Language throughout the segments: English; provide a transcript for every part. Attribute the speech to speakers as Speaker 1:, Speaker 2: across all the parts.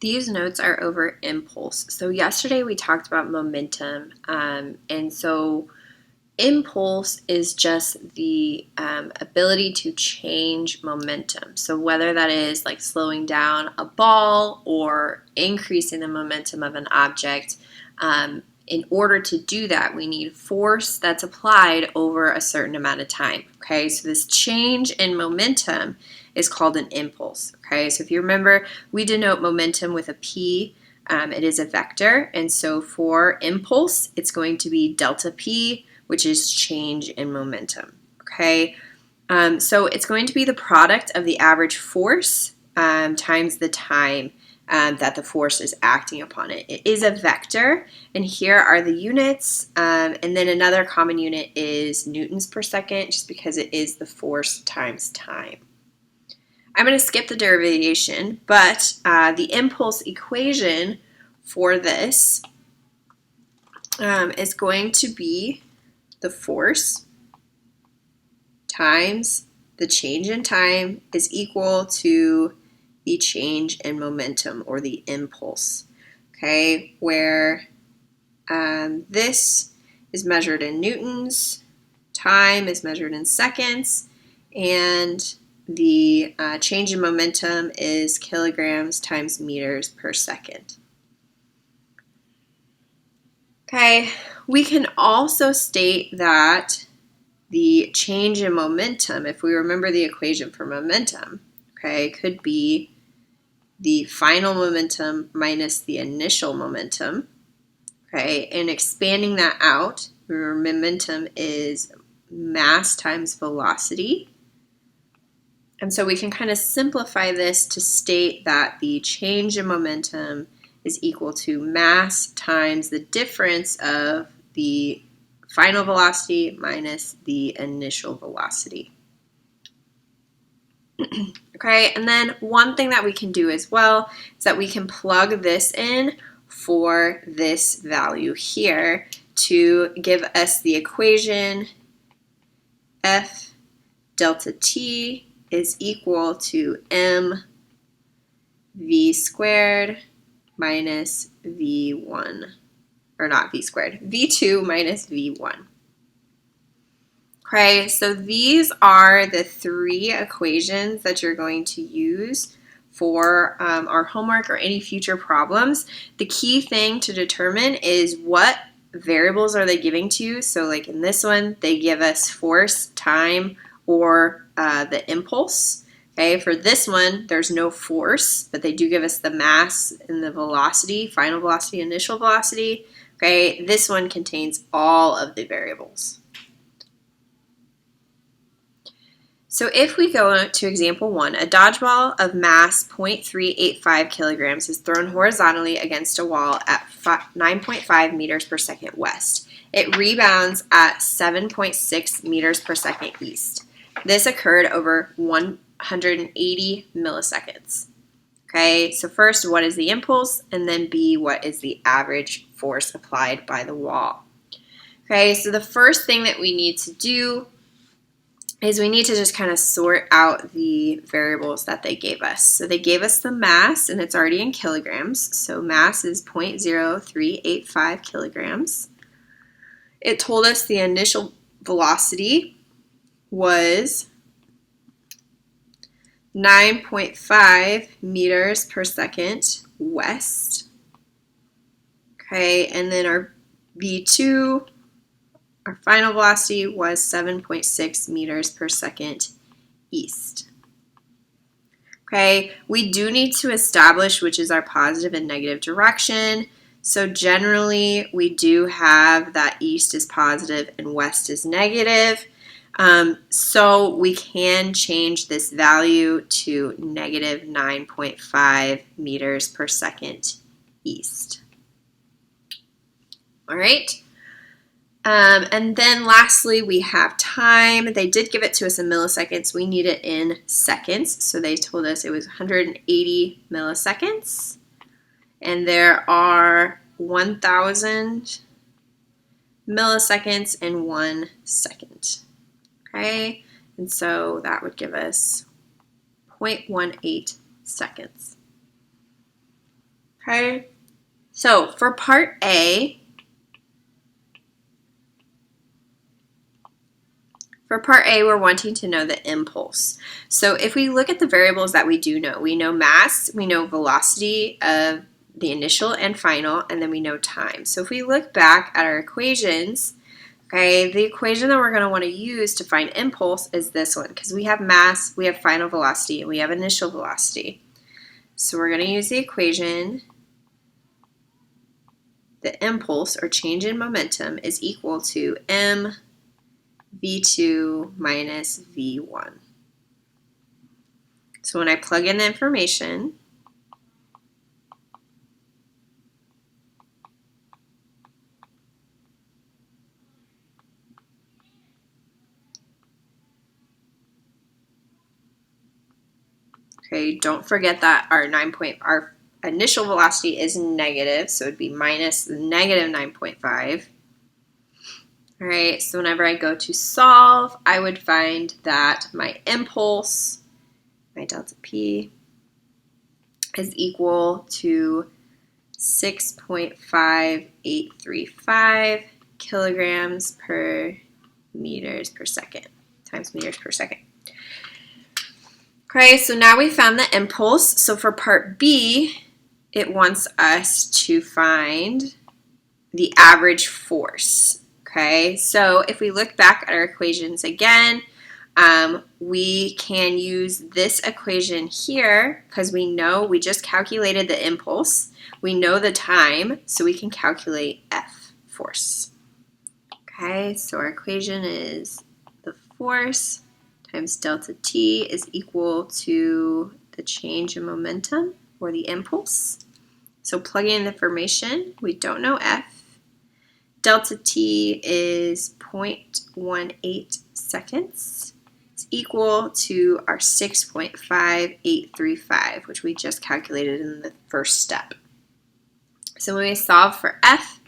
Speaker 1: These notes are over impulse. So yesterday we talked about momentum, and so impulse is just the ability to change momentum. So whether that is like slowing down a ball or increasing the momentum of an object, in order to do that, we need force that's applied over a certain amount of time. Okay, so this change in momentum is called an impulse. Okay, so if you remember, we denote momentum with a P. It is a vector, and so for impulse, it's going to be delta P, which is change in momentum. Okay, so it's going to be the product of the average force times the time that the force is acting upon it. It is a vector, and here are the units, and then another common unit is newtons per second, just because it is the force times time. I'm going to skip the derivation, but the impulse equation for this is going to be the force times the change in time is equal to the change in momentum, or the impulse. Okay, where this is measured in newtons, time is measured in seconds, and the change in momentum is kilograms times meters per second. Okay, we can also state that the change in momentum, if we remember the equation for momentum, okay, could be the final momentum minus the initial momentum, okay, and expanding that out, remember momentum is mass times velocity. And so we can kind of simplify this to state that the change in momentum is equal to mass times the difference of the final velocity minus the initial velocity. Okay, and then one thing that we can do as well is that we can plug this in for this value here to give us the equation F delta T is equal to mv squared minus v1, or not v squared, v2 minus v1. Okay, so these are the three equations that you're going to use for our homework or any future problems. The key thing to determine is what variables are they giving to you. So like in this one, they give us force, time, or the impulse. Okay, for this one, there's no force, but they do give us the mass and the velocity, final velocity, initial velocity. Okay, this one contains all of the variables. So if we go to example 1, a dodgeball of mass 0.385 kilograms is thrown horizontally against a wall at 9.5 meters per second west. It rebounds at 7.6 meters per second east. This occurred over 180 milliseconds. Okay, so first, what is the impulse? And then B, what is the average force applied by the wall? Okay, so the first thing that we need to do is we need to just kind of sort out the variables that they gave us. So they gave us the mass, and it's already in kilograms. So mass is 0.0385 kilograms. It told us the initial velocity was 9.5 meters per second west. Okay, and then our V2, our final velocity was 7.6 meters per second east. Okay, we do need to establish which is our positive and negative direction. So generally, we do have that east is positive and west is negative. So we can change this value to negative 9.5 meters per second east. All right. And then lastly, we have time. They did give it to us in milliseconds. We need it in seconds. So they told us it was 180 milliseconds. And there are 1,000 milliseconds in 1 second. Okay, and so that would give us 0.18 seconds. Okay, so for part A, we're wanting to know the impulse. So if we look at the variables that we do know, we know mass, we know velocity of the initial and final, and then we know time. So if we look back at our equations, okay, the equation that we're going to want to use to find impulse is this one, because we have mass, we have final velocity, and we have initial velocity. So we're going to use the equation, the impulse, or change in momentum, is equal to m v2 minus v1. So when I plug in the information, okay, don't forget that our initial velocity is negative, so it'd be minus negative 9.5. All right, so whenever I go to solve, I would find that my impulse, my delta P, is equal to 6.5835 kilograms per meters per second times meters per second. Okay, so now we found the impulse. So for part B, it wants us to find the average force. Okay, so if we look back at our equations again, we can use this equation here because we know we just calculated the impulse. We know the time, so we can calculate F, force. Okay, so our equation is the force times delta T is equal to the change in momentum, or the impulse. So plugging in the information, we don't know F. Delta T is 0.18 seconds. It's equal to our 6.5835, which we just calculated in the first step. So when we solve for F,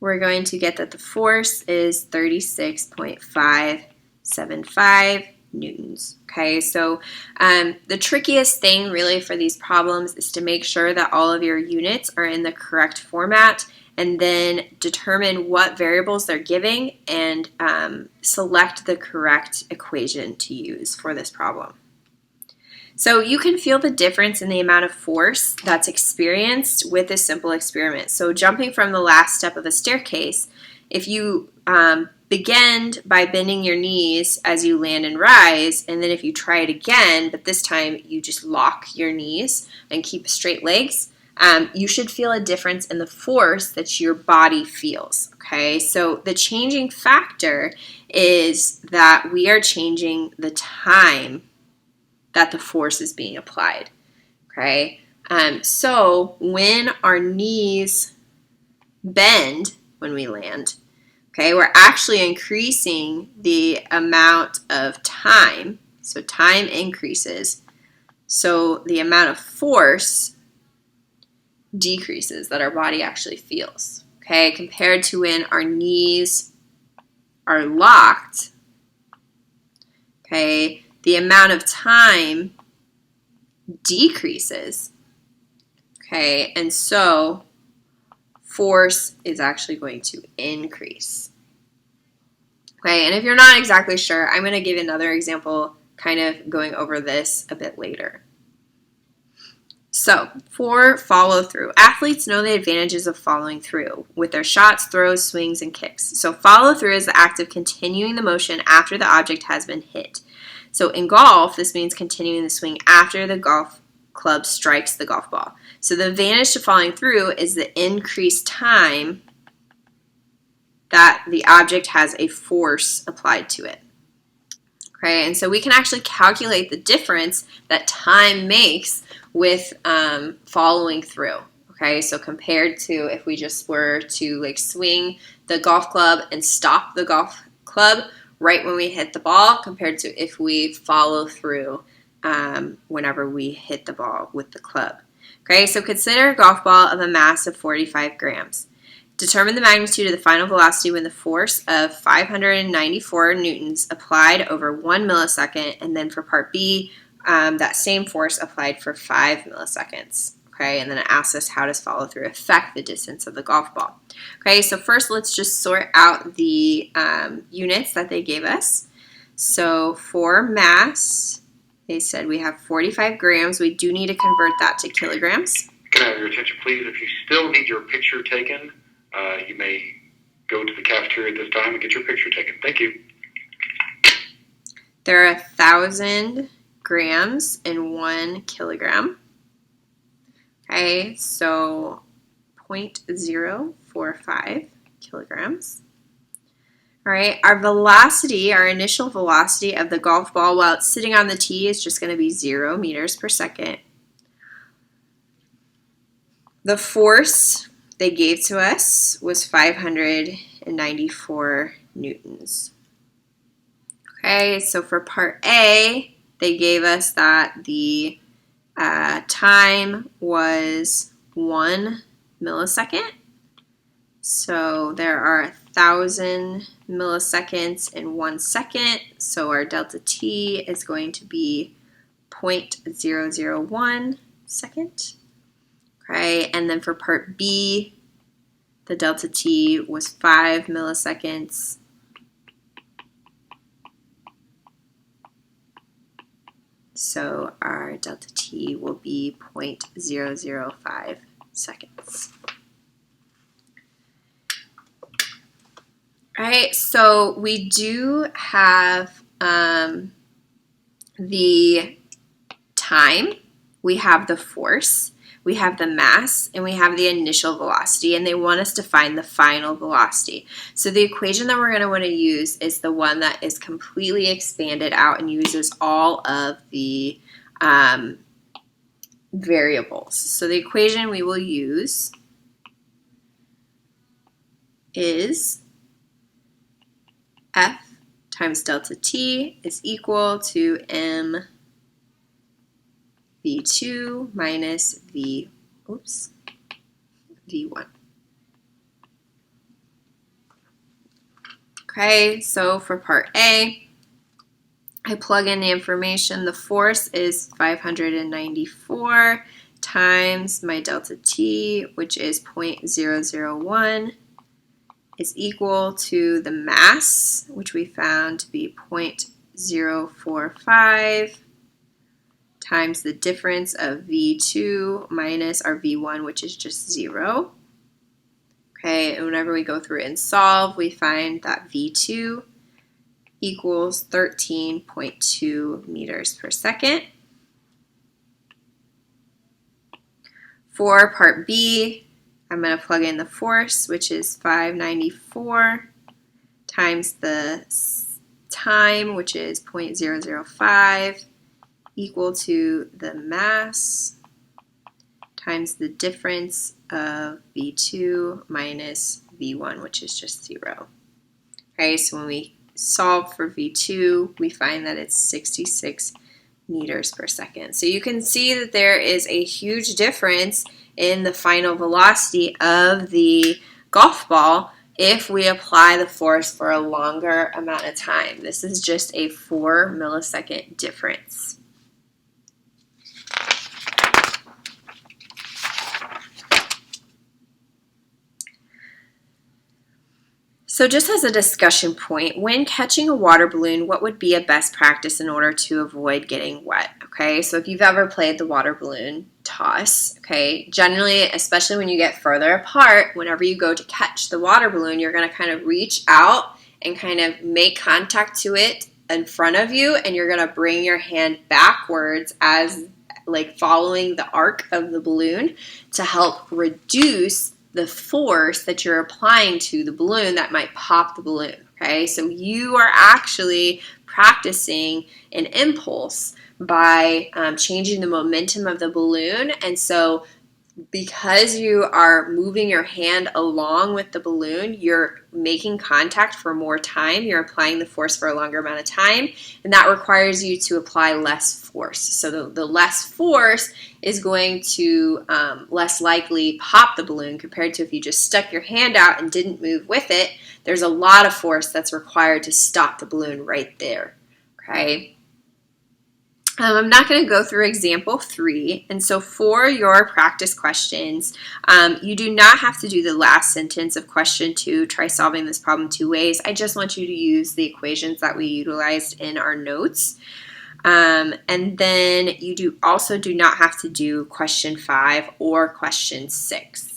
Speaker 1: we're going to get that the force is 36.575 newtons. Okay, so the trickiest thing really for these problems is to make sure that all of your units are in the correct format, and then determine what variables they're giving and select the correct equation to use for this problem. So you can feel the difference in the amount of force that's experienced with this simple experiment. So jumping from the last step of a staircase, if you begin by bending your knees as you land and rise, and then if you try it again, but this time you just lock your knees and keep straight legs, you should feel a difference in the force that your body feels, okay? So the changing factor is that we are changing the time that the force is being applied, okay? So when our knees bend when we land, okay, we're actually increasing the amount of time. So time increases. So the amount of force decreases that our body actually feels, okay, compared to when our knees are locked, okay, the amount of time decreases, okay, and so force is actually going to increase. Okay, and if you're not exactly sure, I'm going to give another example kind of going over this a bit later. So, for follow through, athletes know the advantages of following through with their shots, throws, swings, and kicks. So, follow through is the act of continuing the motion after the object has been hit. So, in golf, this means continuing the swing after the golf club strikes the golf ball. So, the advantage to following through is the increased time that the object has a force applied to it. Okay, and so we can actually calculate the difference that time makes with following through. Okay, so compared to if we just were to like swing the golf club and stop the golf club right when we hit the ball, compared to if we follow through whenever we hit the ball with the club. Okay, so consider a golf ball of a mass of 45 grams. Determine the magnitude of the final velocity when the force of 594 newtons applied over 1 millisecond, and then for part B, that same force applied for 5 milliseconds. Okay, and then it asks us, how does follow through affect the distance of the golf ball? Okay, so first let's just sort out the units that they gave us. So for mass, they said we have 45 grams. We do need to convert that to kilograms.
Speaker 2: Can I have your attention, please? If you still need your picture taken, you may go to the cafeteria at this time and get your picture taken. Thank you.
Speaker 1: There are 1,000 grams in 1 kilogram. Okay, so 0.045 kilograms. All right, our velocity, our initial velocity of the golf ball while it's sitting on the tee is just going to be 0 meters per second. The force they gave to us was 594 newtons. Okay, so for part A, they gave us that the time was 1 millisecond. So there are 1,000 milliseconds in 1 second. So our delta T is going to be 0.001 second. Okay, and then for part B, the delta T was 5 milliseconds. So our delta T will be 0.005 seconds. All right, so we do have the time, we have the force, we have the mass, and we have the initial velocity, and they want us to find the final velocity. So the equation that we're going to want to use is the one that is completely expanded out and uses all of the variables. So the equation we will use is F times delta T is equal to m V2 minus V1. Okay, so for part A, I plug in the information. The force is 594 times my delta T, which is 0.001, is equal to the mass, which we found to be 0.045, times the difference of V2 minus our V1, which is just 0. Okay, and whenever we go through and solve, we find that V2 equals 13.2 meters per second. For part B, I'm going to plug in the force, which is 594 times the time, which is 0.005, equal to the mass times the difference of V2 minus V1, which is just 0. Okay, so when we solve for V2, we find that it's 66 meters per second. So you can see that there is a huge difference in the final velocity of the golf ball if we apply the force for a longer amount of time. This is just a 4 millisecond difference. So just as a discussion point, when catching a water balloon, what would be a best practice in order to avoid getting wet? Okay, so if you've ever played the water balloon toss, okay, generally, especially when you get further apart, whenever you go to catch the water balloon, you're going to kind of reach out and kind of make contact to it in front of you, and you're going to bring your hand backwards as like following the arc of the balloon to help reduce the force that you're applying to the balloon that might pop the balloon. Okay, so you are actually practicing an impulse by changing the momentum of the balloon. And so because you are moving your hand along with the balloon, you're making contact for more time. You're applying the force for a longer amount of time, and that requires you to apply less force. So the less force is going to less likely pop the balloon compared to if you just stuck your hand out and didn't move with it. There's a lot of force that's required to stop the balloon right there. Okay. I'm not going to go through example 3. And so for your practice questions, you do not have to do the last sentence of question 2, try solving this problem 2 ways. I just want you to use the equations that we utilized in our notes. And then you also do not have to do question 5 or question 6.